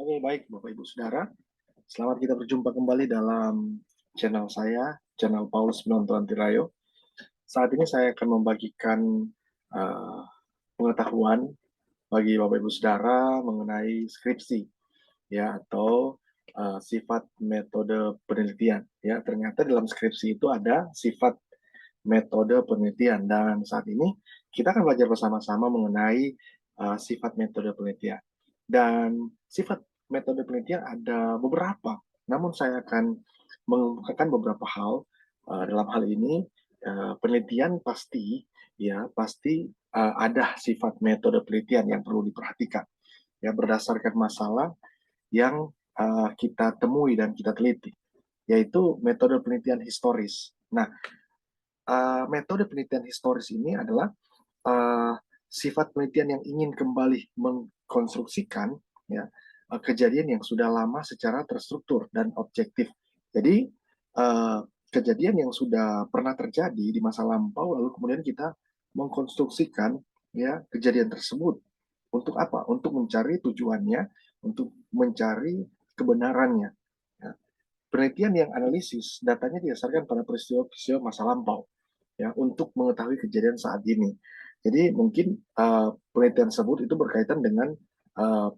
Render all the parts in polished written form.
Oke, baik Bapak Ibu Saudara. Selamat kita berjumpa kembali dalam channel saya, channel Paulus Menonton Tirayo. Saat ini saya akan membagikan uh, pengetahuan bagi Bapak Ibu Saudara mengenai skripsi, ya, atau sifat metode penelitian. Ya, ternyata dalam skripsi itu ada sifat metode penelitian, dan saat ini kita akan belajar bersama-sama mengenai sifat metode penelitian. Dan sifat metode penelitian ada beberapa, namun saya akan mengemukakan beberapa hal. Dalam hal ini penelitian pasti, ya, pasti ada sifat metode penelitian yang perlu diperhatikan, ya, berdasarkan masalah yang kita temui dan kita teliti, yaitu metode penelitian historis. Nah, metode penelitian historis ini adalah uh, sifat penelitian yang ingin kembali mengkonstruksikan, ya, kejadian yang sudah lama secara terstruktur dan objektif. Jadi kejadian yang sudah pernah terjadi di masa lampau, lalu kemudian kita mengkonstruksikan, ya, kejadian tersebut untuk apa? Untuk mencari tujuannya, untuk mencari kebenarannya. Ya. Penelitian yang analisis datanya didasarkan pada peristiwa-peristiwa masa lampau, ya, untuk mengetahui kejadian saat ini. Jadi mungkin penelitian tersebut itu berkaitan dengan uh,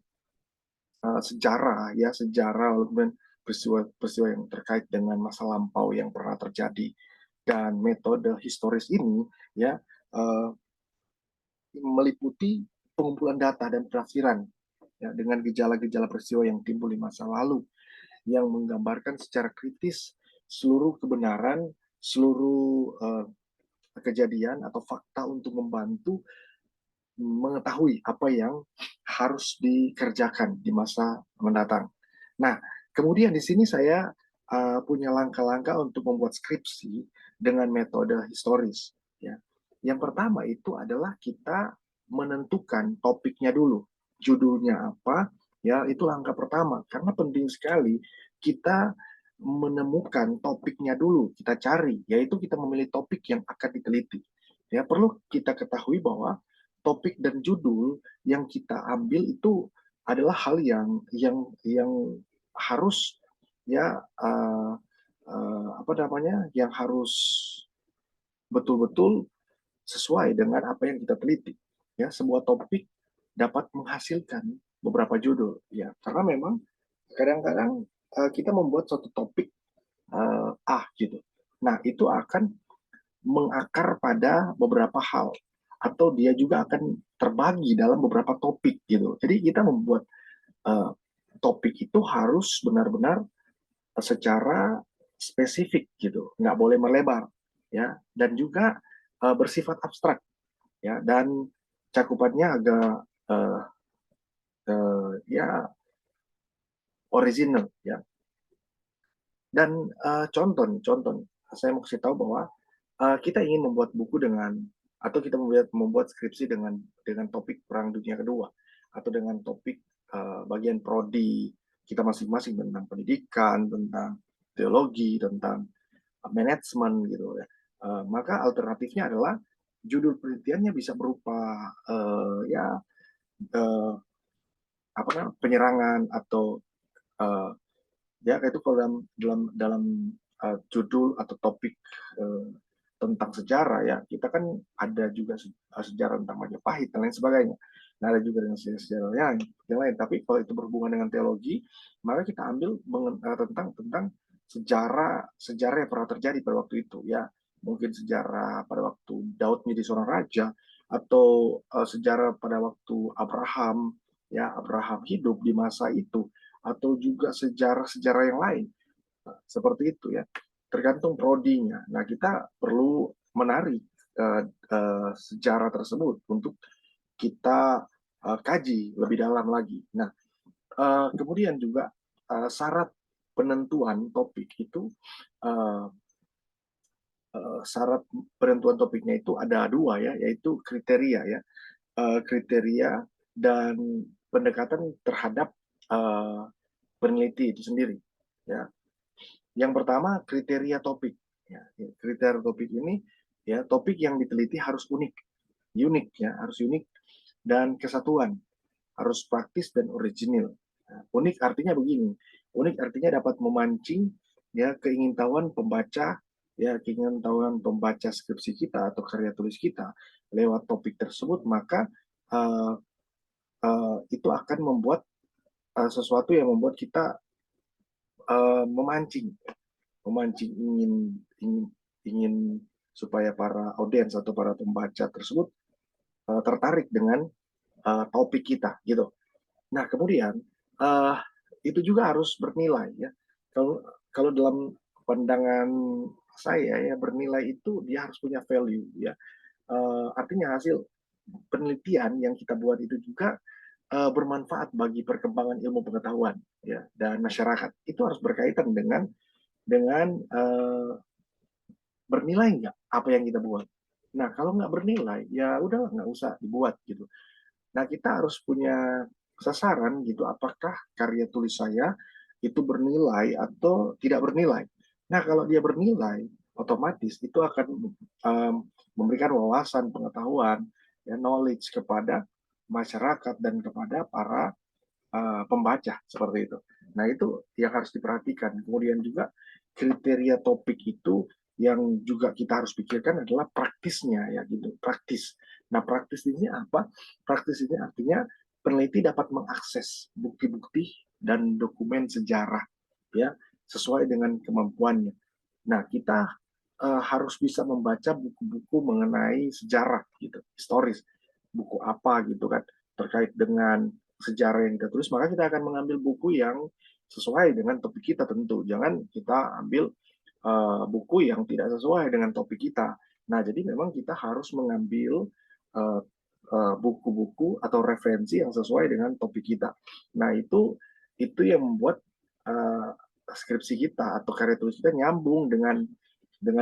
sejarah, ya, sejarah, kemudian peristiwa-peristiwa yang terkait dengan masa lampau yang pernah terjadi. Dan metode historis ini, ya, uh, meliputi pengumpulan data dan penafsiran, ya, dengan gejala-gejala peristiwa yang timbul di masa lalu, yang menggambarkan secara kritis seluruh kebenaran, seluruh kejadian atau fakta untuk membantu mengetahui apa yang harus dikerjakan di masa mendatang. Nah, kemudian di sini saya punya langkah-langkah untuk membuat skripsi dengan metode historis. Ya. Yang pertama itu adalah kita menentukan topiknya dulu, judulnya apa. Ya, itu langkah pertama karena penting sekali kita menemukan topiknya dulu, kita cari, yaitu kita memilih topik yang akan diteliti. Ya, perlu kita ketahui bahwa topik dan judul yang kita ambil itu adalah hal yang harus, ya, apa namanya, yang harus betul-betul sesuai dengan apa yang kita teliti. Ya, sebuah topik dapat menghasilkan beberapa judul, ya, karena memang kadang-kadang kita membuat suatu topik gitu. Nah, itu akan mengakar pada beberapa hal, atau dia juga akan terbagi dalam beberapa topik gitu. Jadi kita membuat uh, topik itu harus benar-benar secara spesifik gitu, nggak boleh melebar, ya, dan juga bersifat abstrak, ya, dan cakupannya agak ya, original, ya. Dan contoh saya mau kasih tahu bahwa kita ingin membuat buku dengan, atau kita membuat skripsi dengan topik Perang Dunia Kedua, atau dengan topik bagian prodi kita masing-masing tentang pendidikan, tentang teologi, tentang manajemen gitu, ya. Maka alternatifnya adalah judul penelitiannya bisa berupa ya, uh, apa namanya, penyerangan, atau uh, ya, itu kalau dalam judul atau topik uh, tentang sejarah, ya, kita kan ada juga sejarah tentang Majapahit dan lain sebagainya. Nah, ada juga dengan sejarah yang lain. Tapi kalau itu berhubungan dengan teologi, maka kita ambil tentang sejarah sejarah yang pernah terjadi pada waktu itu, ya. Mungkin sejarah pada waktu Daud menjadi seorang raja, atau sejarah pada waktu Abraham, ya, Abraham hidup di masa itu, atau juga sejarah-sejarah yang lain. Nah, seperti itu, ya, tergantung prodinya. Nah, kita perlu menarik sejarah tersebut untuk kita kaji lebih dalam lagi. Nah, kemudian juga syarat penentuan topik itu, uh, syarat penentuan topiknya itu ada dua, ya, yaitu kriteria, ya, kriteria dan pendekatan terhadap uh, peneliti itu sendiri, ya. Yang pertama, kriteria topik. Ya, kriteria topik ini, ya, topik yang diteliti harus unik, ya, harus unik dan kesatuan, harus praktis dan original. Unik artinya begini, unik artinya dapat memancing ya keingintahuan pembaca, ya keingintahuan pembaca skripsi kita atau karya tulis kita lewat topik tersebut, maka uh, itu akan membuat sesuatu yang membuat kita memancing, memancing ingin ingin supaya para audiens atau para pembaca tersebut tertarik dengan topik kita gitu. Nah, kemudian uh, itu juga harus bernilai ya. Kalau kalau dalam pandangan saya ya, bernilai itu dia harus punya value ya. Artinya hasil penelitian yang kita buat itu juga bermanfaat bagi perkembangan ilmu pengetahuan ya dan masyarakat. Itu harus berkaitan dengan bernilai nggak apa yang kita buat. Nah, kalau nggak bernilai, ya udah nggak usah dibuat gitu. Nah, kita harus punya sasaran gitu, apakah karya tulis saya itu bernilai atau tidak bernilai. Nah, kalau dia bernilai, otomatis itu akan um, memberikan wawasan, pengetahuan, ya, knowledge kepada masyarakat dan kepada para pembaca seperti itu. Nah, itu yang harus diperhatikan. Kemudian juga kriteria topik itu yang juga kita harus pikirkan adalah praktisnya ya gitu, praktis. Nah, praktis ini apa? Praktis ini artinya peneliti dapat mengakses bukti-bukti dan dokumen sejarah ya sesuai dengan kemampuannya. Nah, kita harus bisa membaca buku-buku mengenai sejarah gitu, historis. Buku apa gitu kan terkait dengan sejarah yang kita tulis, maka kita akan mengambil buku yang sesuai dengan topik kita tentu. Jangan kita ambil buku yang tidak sesuai dengan topik kita. Nah, jadi memang kita harus mengambil uh, buku-buku atau referensi yang sesuai dengan topik kita. Nah, itu yang membuat uh, skripsi kita atau karya tulis kita nyambung dengan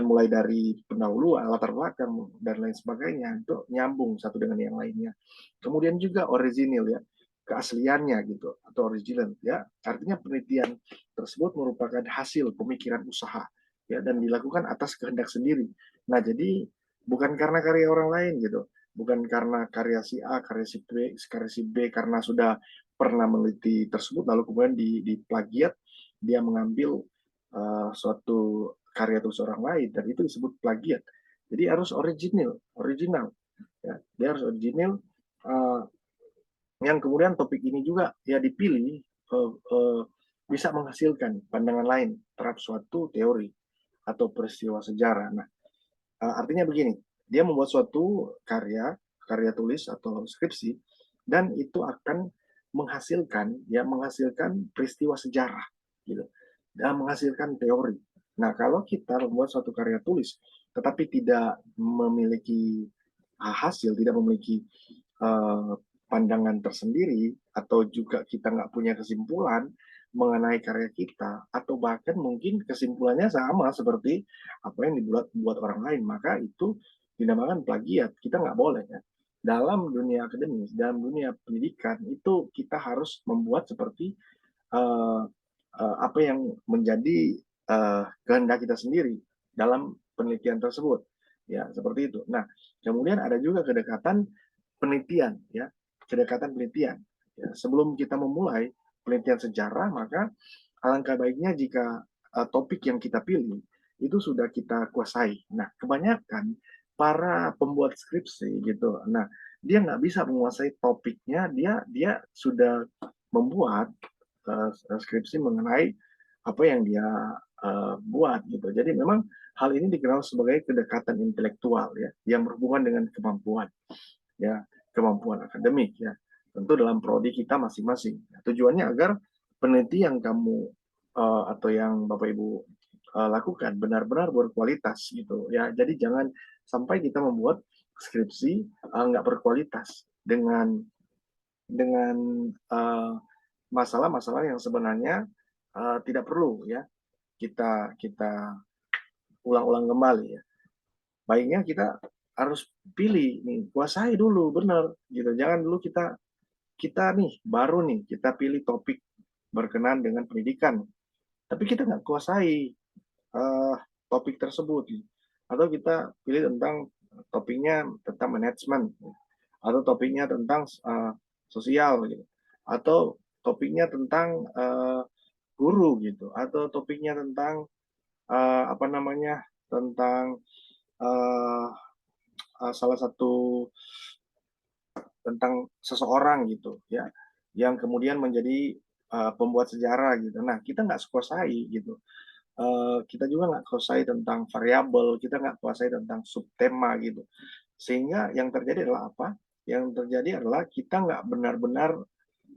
mulai dari pendahuluan, latar belakang dan lain sebagainya itu nyambung satu dengan yang lainnya. Kemudian juga original ya, keasliannya gitu atau original ya. Artinya penelitian tersebut merupakan hasil pemikiran usaha ya dan dilakukan atas kehendak sendiri. Nah, jadi bukan karena karya orang lain gitu. Bukan karena karya si A, karya si B karena sudah pernah meneliti tersebut lalu kemudian di plagiat dia mengambil suatu karya tulis orang lain dan itu disebut plagiat. Jadi harus original ya. Dia harus original uh, yang kemudian topik ini juga ya dipilih uh, uh, bisa menghasilkan pandangan lain terhadap suatu teori atau peristiwa sejarah. Nah, artinya begini, dia membuat suatu karya tulis atau skripsi dan itu akan menghasilkan peristiwa sejarah gitu dan menghasilkan teori. Nah, kalau kita membuat suatu karya tulis tetapi tidak memiliki hasil, tidak memiliki uh, pandangan tersendiri atau juga kita nggak punya kesimpulan mengenai karya kita atau bahkan mungkin kesimpulannya sama seperti apa yang dibuat orang lain, maka itu dinamakan plagiat. Kita nggak boleh ya. Dalam dunia akademis, dalam dunia pendidikan itu kita harus membuat seperti uh, apa yang menjadi kehendak kita sendiri dalam penelitian tersebut. Ya, seperti itu. Nah, kemudian ada juga kedekatan penelitian, ya, kedekatan penelitian. Ya, sebelum kita memulai penelitian sejarah, maka alangkah baiknya jika topik yang kita pilih itu sudah kita kuasai. Nah, kebanyakan para pembuat skripsi gitu, nah dia nggak bisa menguasai topiknya, dia sudah membuat skripsi mengenai apa yang dia buat gitu. Jadi memang hal ini dikenal sebagai kedekatan intelektual ya, yang berhubungan dengan kemampuan ya, kemampuan akademik ya. Tentu dalam prodi kita masing-masing. Tujuannya agar peneliti yang kamu atau yang Bapak Ibu lakukan benar-benar berkualitas gitu ya. Jadi jangan sampai kita membuat skripsi nggak berkualitas dengan masalah-masalah yang sebenarnya tidak perlu ya kita ulang-ulang kembali ya. Baiknya kita harus pilih nih, kuasai dulu benar gitu. Jangan dulu kita nih baru nih kita pilih topik berkenaan dengan pendidikan, tapi kita nggak kuasai uh, topik tersebut atau kita pilih tentang topiknya tentang manajemen atau topiknya tentang sosial gitu atau topiknya tentang guru gitu, atau topiknya tentang apa namanya, tentang uh, salah satu tentang seseorang gitu ya, yang kemudian menjadi pembuat sejarah gitu. Nah, kita nggak kuasai gitu. Kita juga nggak kuasai tentang variabel, kita nggak kuasai tentang subtema gitu. Sehingga yang terjadi adalah apa? Yang terjadi adalah kita nggak benar-benar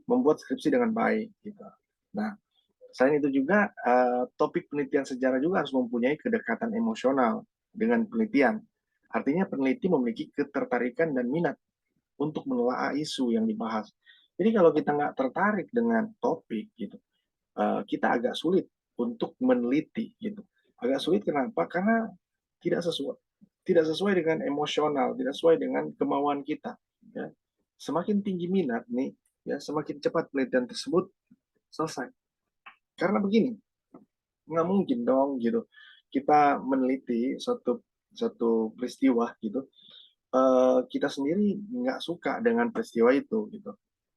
membuat skripsi dengan baik gitu. Nah, selain itu juga topik penelitian sejarah juga harus mempunyai kedekatan emosional dengan penelitian. Artinya peneliti memiliki ketertarikan dan minat untuk menelaah isu yang dibahas. Jadi kalau kita nggak tertarik dengan topik gitu, kita agak sulit untuk meneliti gitu. Agak sulit kenapa? Karena tidak sesuai dengan emosional, tidak sesuai dengan kemauan kita. Ya. Semakin tinggi minat nih, ya semakin cepat penelitian tersebut selesai. Karena begini, nggak mungkin dong gitu kita meneliti satu satu peristiwa gitu, kita sendiri nggak suka dengan peristiwa itu gitu.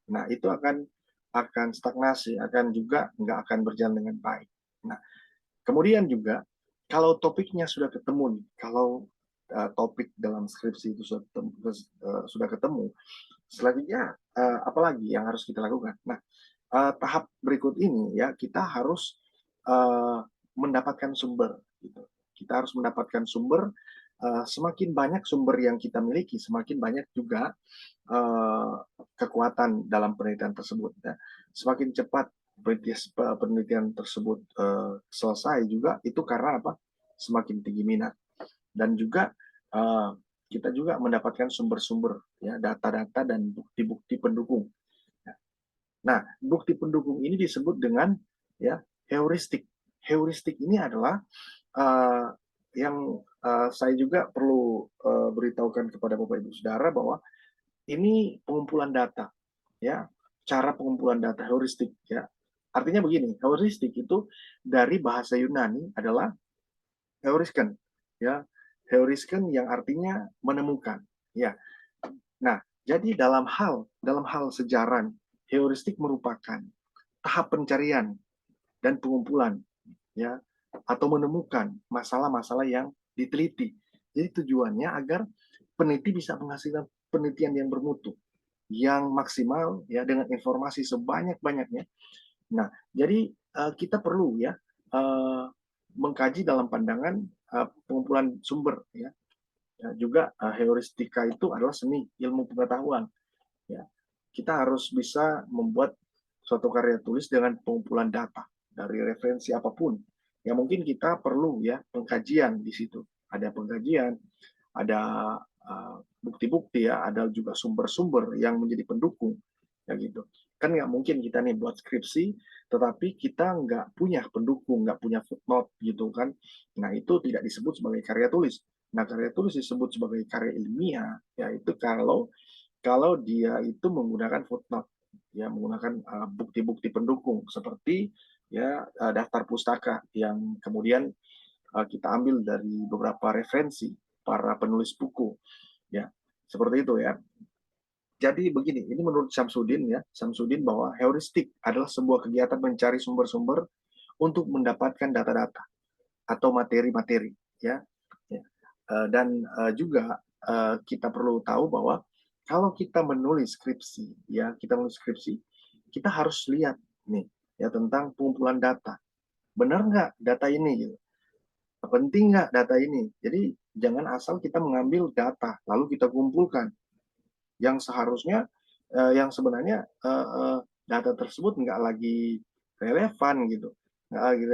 Nah, itu akan stagnasi, akan juga nggak akan berjalan dengan baik. Nah, kemudian juga kalau topiknya sudah ketemu nih, kalau topik dalam skripsi itu sudah ketemu, selanjutnya apalagi yang harus kita lakukan? Nah, tahap berikut ini ya kita harus uh, mendapatkan sumber gitu. Kita harus mendapatkan sumber, semakin banyak sumber yang kita miliki, semakin banyak juga kekuatan dalam penelitian tersebut ya. Semakin cepat penelitian tersebut selesai juga itu karena apa? Semakin tinggi minat. Dan juga uh, kita juga mendapatkan sumber-sumber ya, data-data dan bukti-bukti pendukung. Nah, bukti pendukung ini disebut dengan ya heuristik. Heuristik ini adalah uh, yang saya juga perlu beritahukan kepada Bapak Ibu Saudara bahwa ini pengumpulan data, ya, cara pengumpulan data heuristik, ya. Artinya begini, heuristik itu dari bahasa Yunani adalah heurisken, ya, heurisken yang artinya menemukan, ya. Nah, jadi dalam hal sejarah, heuristik merupakan tahap pencarian dan pengumpulan, ya, atau menemukan masalah-masalah yang diteliti. Jadi tujuannya agar peneliti bisa menghasilkan penelitian yang bermutu, yang maksimal ya dengan informasi sebanyak-banyaknya. Nah, jadi kita perlu ya mengkaji dalam pandangan pengumpulan sumber ya. Ya, juga heuristika itu adalah seni ilmu pengetahuan ya. Kita harus bisa membuat suatu karya tulis dengan pengumpulan data dari referensi apapun. Ya mungkin kita perlu ya pengkajian di situ. Ada pengkajian, ada bukti-bukti ya, ada juga sumber-sumber yang menjadi pendukung ya gitu. Kan nggak mungkin kita nih buat skripsi, tetapi kita nggak punya pendukung, nggak punya footnote gitu kan. Nah itu tidak disebut sebagai karya tulis. Nah karya tulis disebut sebagai karya ilmiah, yaitu kalau kalau dia itu menggunakan footnote, ya menggunakan bukti-bukti pendukung seperti ya daftar pustaka yang kemudian kita ambil dari beberapa referensi para penulis buku, ya seperti itu ya. Jadi begini, ini menurut Samsudin ya, Samsudin bahwa heuristik adalah sebuah kegiatan mencari sumber-sumber untuk mendapatkan data-data atau materi-materi, ya. Ya. Dan juga kita perlu tahu bahwa kalau kita menulis skripsi, ya kita menulis skripsi, kita harus lihat nih ya tentang pengumpulan data. Benar nggak data ini? Gitu. Penting nggak data ini? Jadi jangan asal kita mengambil data lalu kita kumpulkan yang seharusnya yang sebenarnya data tersebut nggak lagi relevan gitu, nggak lagi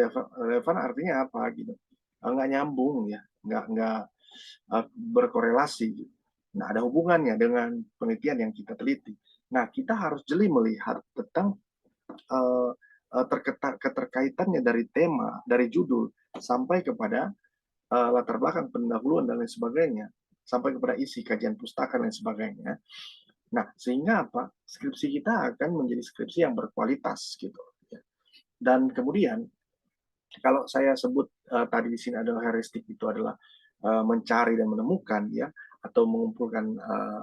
relevan artinya apa gitu, nggak nyambung ya, nggak berkorelasi gitu. Nah ada hubungannya dengan penelitian yang kita teliti. Nah kita harus jeli melihat tentang uh, keterkaitannya dari tema, dari judul sampai kepada latar belakang pendahuluan dan lain sebagainya, sampai kepada isi kajian pustaka dan lain sebagainya. Nah, sehingga apa? Skripsi kita akan menjadi skripsi yang berkualitas gitu. Ya. Dan kemudian kalau saya sebut tadi di sini adalah heuristik itu adalah mencari dan menemukan ya atau mengumpulkan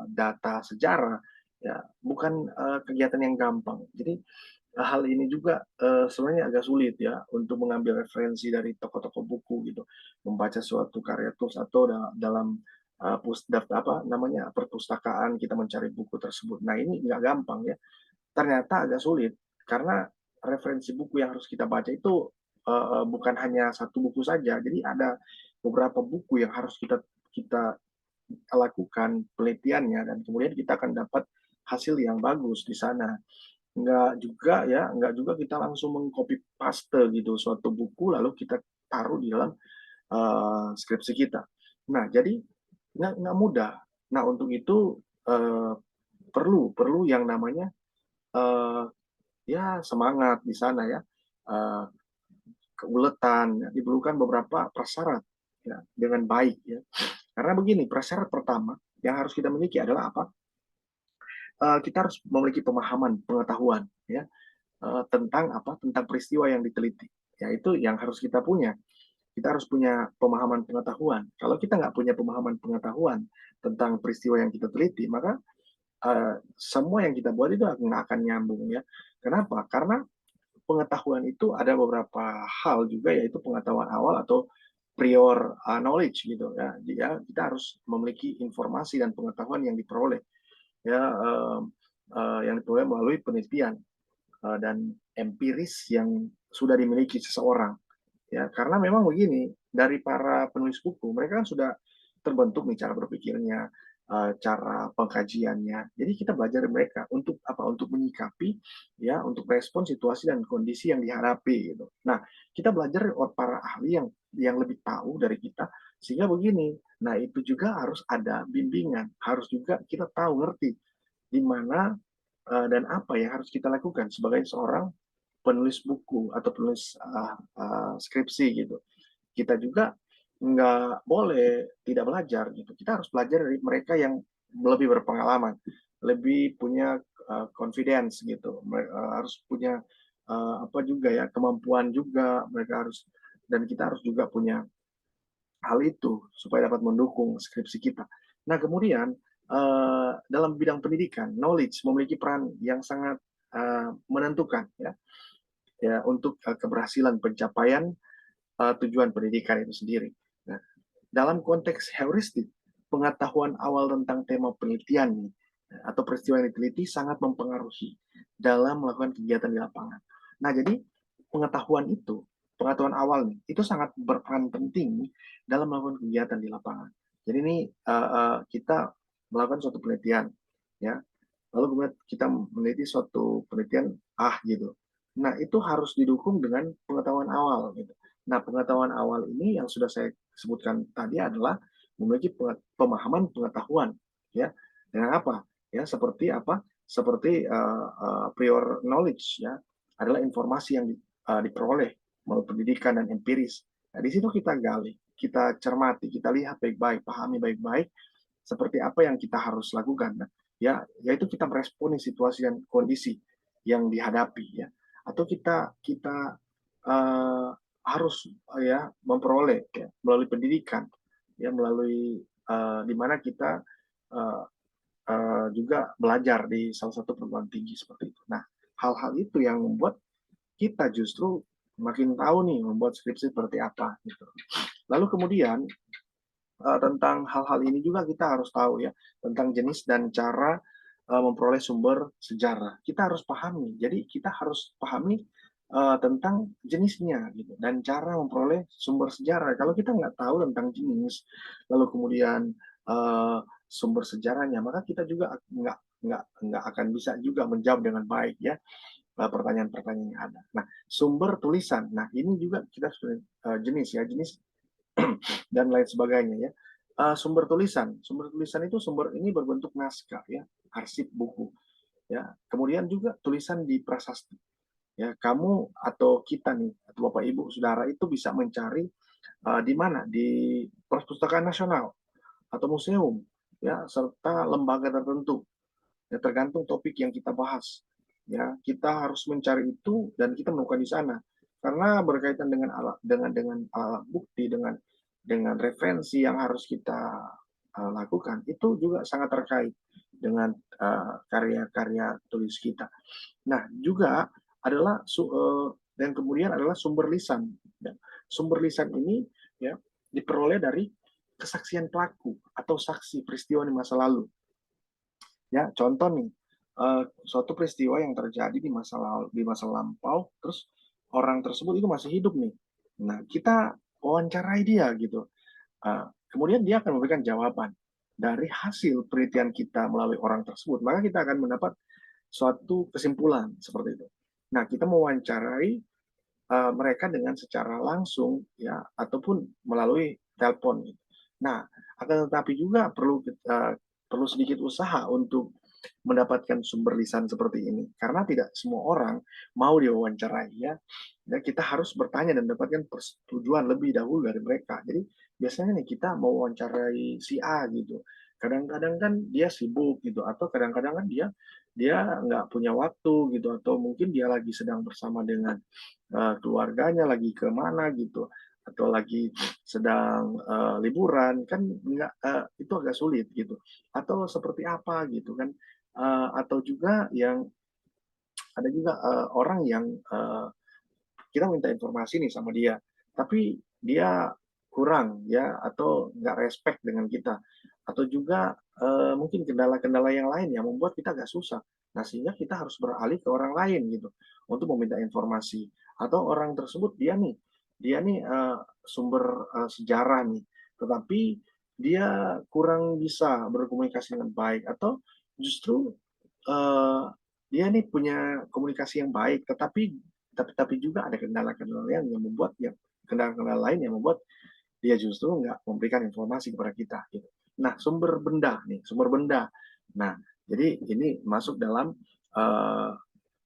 data sejarah. ya, bukan kegiatan yang gampang. Jadi hal ini juga sebenarnya agak sulit ya untuk mengambil referensi dari toko-toko buku gitu, membaca suatu karya tulis atau dalam apa namanya perpustakaan kita mencari buku tersebut. Nah ini nggak gampang ya, ternyata agak sulit karena referensi buku yang harus kita baca itu bukan hanya satu buku saja, jadi ada beberapa buku yang harus kita kita lakukan penelitiannya dan kemudian kita akan dapat hasil yang bagus di sana. Nggak juga kita langsung mengcopy paste gitu suatu buku lalu kita taruh di dalam skripsi kita. Nah, jadi nggak mudah. Nah, untuk itu uh, perlu perlu yang namanya uh, ya semangat di sana ya, uh, keuletan, ya, diperlukan beberapa prasyarat ya, dengan baik ya. Karena begini, prasyarat pertama yang harus kita miliki adalah apa? Kita harus memiliki pemahaman, pengetahuan ya, tentang apa? Tentang peristiwa yang diteliti. Ya itu yang harus kita punya. Kita harus punya pemahaman pengetahuan. Kalau kita nggak punya pemahaman pengetahuan tentang peristiwa yang kita teliti, maka semua yang kita buat itu nggak akan nyambung ya. Kenapa? Karena pengetahuan itu ada beberapa hal juga, yaitu pengetahuan awal atau prior knowledge gitu ya. Jadi ya, kita harus memiliki informasi dan pengetahuan yang diperoleh ya, yang diperoleh melalui penelitian dan empiris yang sudah dimiliki seseorang ya. Karena memang begini, dari para penulis buku mereka kan sudah terbentuk nih cara berpikirnya, cara pengkajiannya. Jadi kita belajar dari mereka untuk apa? Untuk menyikapi ya, untuk respon situasi dan kondisi yang dihadapi gitu. Nah, kita belajar dari para ahli yang lebih tahu dari kita, sehingga begini. Nah, itu juga harus ada bimbingan, harus juga kita tahu ngerti di mana dan apa yang harus kita lakukan sebagai seorang penulis buku atau penulis skripsi gitu. Kita juga nggak boleh tidak belajar gitu. Kita harus belajar dari mereka yang lebih berpengalaman, lebih punya confidence gitu. Mereka harus punya apa juga ya, kemampuan juga mereka harus, dan kita harus juga punya hal itu supaya dapat mendukung skripsi kita. Nah, kemudian dalam bidang pendidikan, knowledge memiliki peran yang sangat menentukan ya, ya untuk keberhasilan pencapaian tujuan pendidikan itu sendiri. Nah, dalam konteks heuristik, pengetahuan awal tentang tema penelitian atau peristiwa yang diteliti sangat mempengaruhi dalam melakukan kegiatan di lapangan. Nah, jadi pengetahuan awal nih, itu sangat berperan penting dalam melakukan kegiatan di lapangan. Jadi ini kita melakukan suatu penelitian, ya, lalu kemudian kita meneliti suatu penelitian gitu. Nah, itu harus didukung dengan pengetahuan awal gitu. Nah, pengetahuan awal ini yang sudah saya sebutkan tadi adalah memiliki pemahaman pengetahuan ya. Dengan apa? Ya, seperti apa? Seperti prior knowledge ya, adalah informasi yang diperoleh melalui pendidikan dan empiris. Nah, di situ kita gali, kita cermati, kita lihat baik-baik, pahami baik-baik seperti apa yang kita harus lakukan. Nah, ya, yaitu kita meresponi situasi dan kondisi yang dihadapi ya, atau kita kita uh, harus ya memperoleh ya, melalui pendidikan ya, melalui di mana kita uh, juga belajar di salah satu perguruan tinggi seperti itu. Nah, hal-hal itu yang membuat kita justru makin tahu nih membuat skripsi seperti apa gitu. Lalu kemudian tentang hal-hal ini juga kita harus tahu ya, tentang jenis dan cara memperoleh sumber sejarah. Kita harus pahami. Jadi kita harus pahami tentang jenisnya gitu dan cara memperoleh sumber sejarah. Kalau kita nggak tahu tentang jenis, lalu kemudian sumber sejarahnya, maka kita juga nggak akan bisa juga menjawab dengan baik ya pertanyaan-pertanyaan yang ada. Nah, sumber tulisan. Nah, ini juga kita jenis ya, jenis dan lain sebagainya ya. Sumber tulisan itu sumber ini berbentuk naskah ya, arsip buku ya. Kemudian juga tulisan di prasasti ya. Kamu atau kita nih atau Bapak Ibu Saudara itu bisa mencari di mana, di Perpustakaan Nasional atau museum ya, serta lembaga tertentu ya, tergantung topik yang kita bahas ya. Kita harus mencari itu dan kita menemukan di sana karena berkaitan dengan alat alat bukti, dengan referensi yang harus kita lakukan itu juga sangat terkait dengan karya-karya tulis kita. Nah, juga adalah dan kemudian adalah sumber lisan. Ya. Sumber lisan ini ya diperoleh dari kesaksian pelaku atau saksi peristiwa di masa lalu. Ya, contoh nih, suatu peristiwa yang terjadi di masa lampau, terus orang tersebut itu masih hidup nih. Nah, kita wawancarai dia gitu. Kemudian dia akan memberikan jawaban dari hasil penelitian kita melalui orang tersebut. Maka kita akan mendapat suatu kesimpulan seperti itu. Nah, kita mewawancarai mereka dengan secara langsung ya ataupun melalui telepon. Gitu. Nah, akan tetapi juga perlu sedikit usaha untuk mendapatkan sumber lisan seperti ini karena tidak semua orang mau diwawancarai ya. Ya kita harus bertanya dan mendapatkan persetujuan lebih dahulu dari mereka. Jadi biasanya nih kita mau wawancarai si A gitu. Kadang-kadang kan dia sibuk gitu atau kadang-kadang kan dia nggak punya waktu gitu atau mungkin dia lagi sedang bersama dengan keluarganya lagi ke mana gitu atau lagi sedang liburan kan nggak itu agak sulit gitu atau seperti apa gitu kan atau juga yang ada juga orang yang kita minta informasi nih sama dia tapi dia kurang ya atau nggak respect dengan kita atau juga mungkin kendala-kendala yang lain yang membuat kita agak susah. Nah, sehingga kita harus beralih ke orang lain gitu untuk meminta informasi atau orang tersebut dia nih sumber sejarah nih, tetapi dia kurang bisa berkomunikasi dengan baik atau justru uh, dia nih punya komunikasi yang baik, tapi juga ada kendala-kendala yang membuat kendala-kendala lain yang membuat dia justru nggak memberikan informasi kepada kita gitu. Nah, sumber benda nih, sumber benda. Nah, jadi ini masuk dalam uh,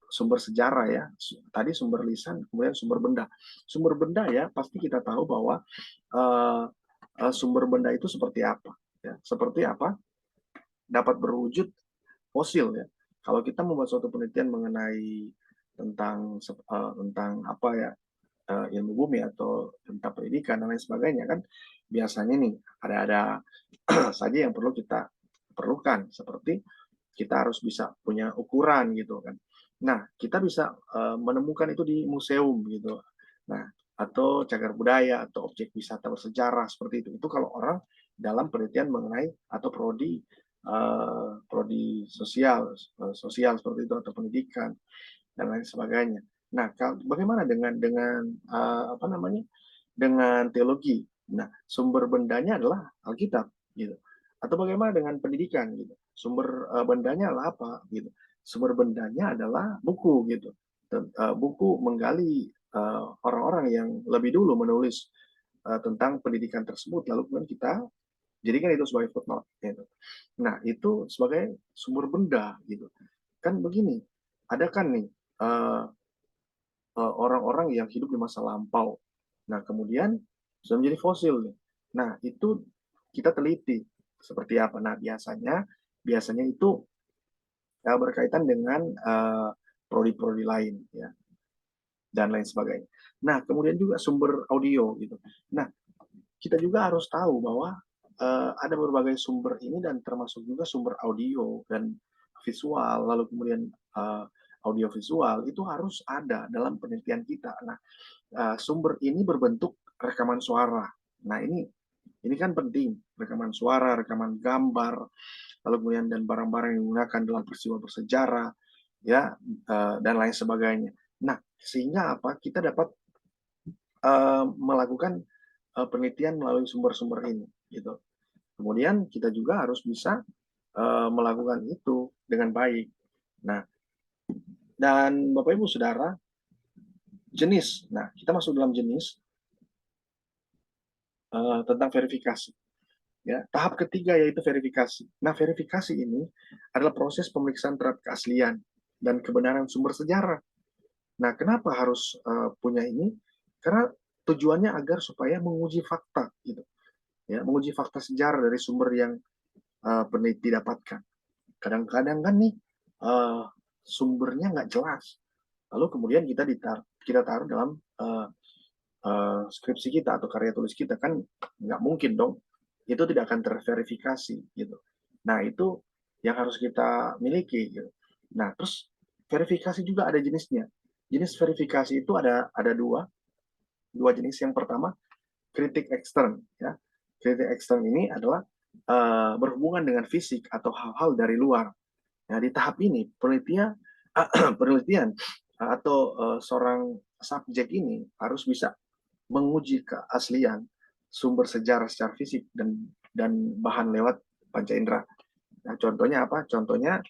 sumber sejarah ya. Tadi sumber lisan, kemudian sumber benda. Sumber benda ya pasti kita tahu bahwa uh, sumber benda itu seperti apa. Ya, seperti apa? Dapat berwujud fosil ya. Kalau kita membuat suatu penelitian mengenai tentang apa ya ilmu bumi atau tentang pendidikan dan lain sebagainya kan biasanya nih ada saja yang perlu kita perlukan seperti kita harus bisa punya ukuran gitu kan. Nah, kita bisa menemukan itu di museum gitu. Nah, atau cagar budaya atau objek wisata bersejarah seperti itu. Itu kalau orang dalam penelitian mengenai atau prodi sosial seperti itu atau pendidikan dan lain sebagainya. Nah, bagaimana dengan apa namanya dengan teologi? Nah, sumber bendanya adalah Alkitab, gitu. Atau bagaimana dengan pendidikan, gitu? Sumber bendanya adalah apa, gitu? Sumber bendanya adalah buku, gitu. Buku menggali orang-orang yang lebih dulu menulis tentang pendidikan tersebut, lalu kemudian kita jadikan itu sebagai footnote, gitu. Nah, itu sebagai sumber benda, gitu. Kan begini, ada kan nih orang-orang yang hidup di masa lampau. Nah, kemudian sudah menjadi fosil nih. Nah, itu kita teliti seperti apa. Nah, biasanya itu berkaitan dengan prodi-prodi lain ya dan lain sebagainya. Nah, kemudian juga sumber audio gitu. Nah, kita juga harus tahu bahwa ada berbagai sumber ini dan termasuk juga sumber audio dan visual, lalu kemudian audio visual itu harus ada dalam penelitian kita. Nah, sumber ini berbentuk rekaman suara. Nah, ini kan penting, rekaman suara, rekaman gambar, lalu kemudian dan barang-barang yang digunakan dalam peristiwa bersejarah, ya, dan lain sebagainya. Nah, sehingga apa? Kita dapat melakukan penelitian melalui sumber-sumber ini, gitu. Kemudian kita juga harus bisa melakukan itu dengan baik. Nah, dan Bapak Ibu Saudara, jenis. Nah, kita masuk dalam jenis tentang verifikasi. Ya, tahap ketiga yaitu verifikasi. Nah, verifikasi ini adalah proses pemeriksaan terhadap keaslian dan kebenaran sumber sejarah. Nah, kenapa harus punya ini? Karena tujuannya agar supaya menguji fakta, gitu. Ya, menguji fakta sejarah dari sumber yang peneliti dapatkan. Kadang-kadang kan nih sumbernya nggak jelas, lalu kemudian kita taruh dalam skripsi kita atau karya tulis kita kan nggak mungkin dong itu tidak akan terverifikasi gitu. Nah itu yang harus kita miliki gitu. Nah, terus verifikasi juga ada jenisnya. Jenis verifikasi itu ada dua jenis. Yang pertama, kritik ekstern ya. Kritik ekstern ini adalah berhubungan dengan fisik atau hal-hal dari luar. Nah, di tahap ini penelitian atau seorang subjek ini harus bisa menguji keaslian sumber sejarah secara fisik dan bahan lewat panca indera. Nah, contohnya apa? Contohnya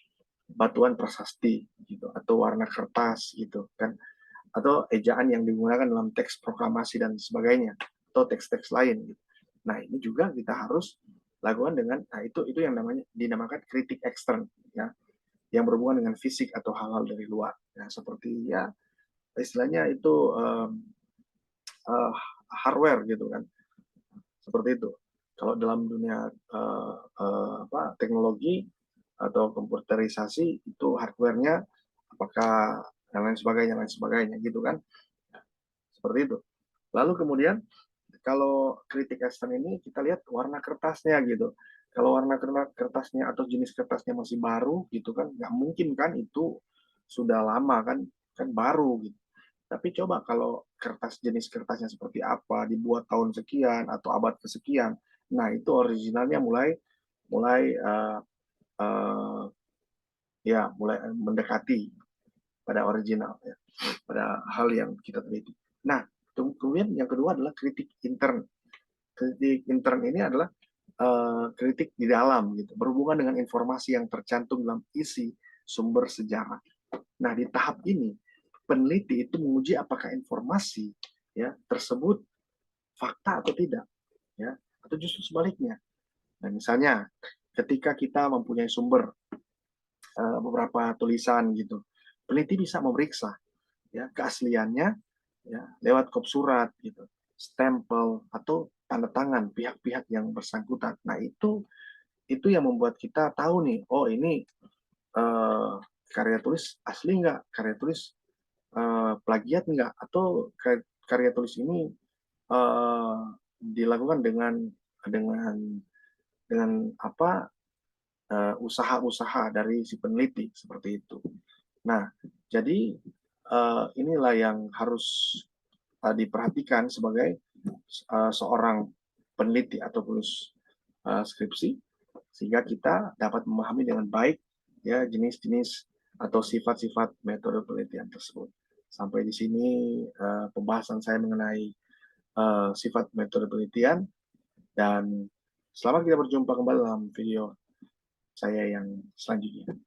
batuan prasasti gitu atau warna kertas gitu kan, atau ejaan yang digunakan dalam teks proklamasi dan sebagainya, atau teks-teks lain gitu. Nah, ini juga kita harus lakukan dengan, nah itu yang namanya dinamakan kritik ekstern ya, yang berhubungan dengan fisik atau hal-hal dari luar. Nah, seperti ya istilahnya itu uh, hardware gitu kan, seperti itu. Kalau dalam dunia teknologi atau komputerisasi itu hardware-nya apakah lain sebagainya gitu kan, seperti itu. Lalu kemudian kalau kritik ekstern ini kita lihat warna kertasnya gitu. Kalau warna kertasnya atau jenis kertasnya masih baru gitu kan, nggak mungkin kan itu sudah lama kan, kan baru gitu. Tapi coba kalau jenis kertasnya seperti apa, dibuat tahun sekian atau abad kesekian, nah itu originalnya mulai mulai uh, uh, mulai mendekati pada original ya, pada hal yang kita teliti. Nah, kemudian yang kedua adalah kritik intern. Kritik intern ini adalah kritik di dalam gitu, berhubungan dengan informasi yang tercantum dalam isi sumber sejarah. Nah, di tahap ini peneliti itu menguji apakah informasi ya tersebut fakta atau tidak ya, atau justru sebaliknya. Nah, misalnya ketika kita mempunyai sumber beberapa tulisan gitu, peneliti bisa memeriksa ya keasliannya ya lewat kop surat gitu, stempel atau tanda tangan pihak-pihak yang bersangkutan. Nah, itu yang membuat kita tahu nih, oh ini uh, karya tulis asli nggak, karya tulis plagiat nggak, atau karya tulis ini uh, dilakukan dengan dengan apa usaha-usaha dari si peneliti seperti itu. Nah, jadi inilah yang harus diperhatikan sebagai seorang peneliti atau penulis skripsi, sehingga kita dapat memahami dengan baik ya jenis-jenis atau sifat-sifat metode penelitian tersebut. Sampai di sini pembahasan saya mengenai sifat metode penelitian, dan selamat kita berjumpa kembali dalam video saya yang selanjutnya.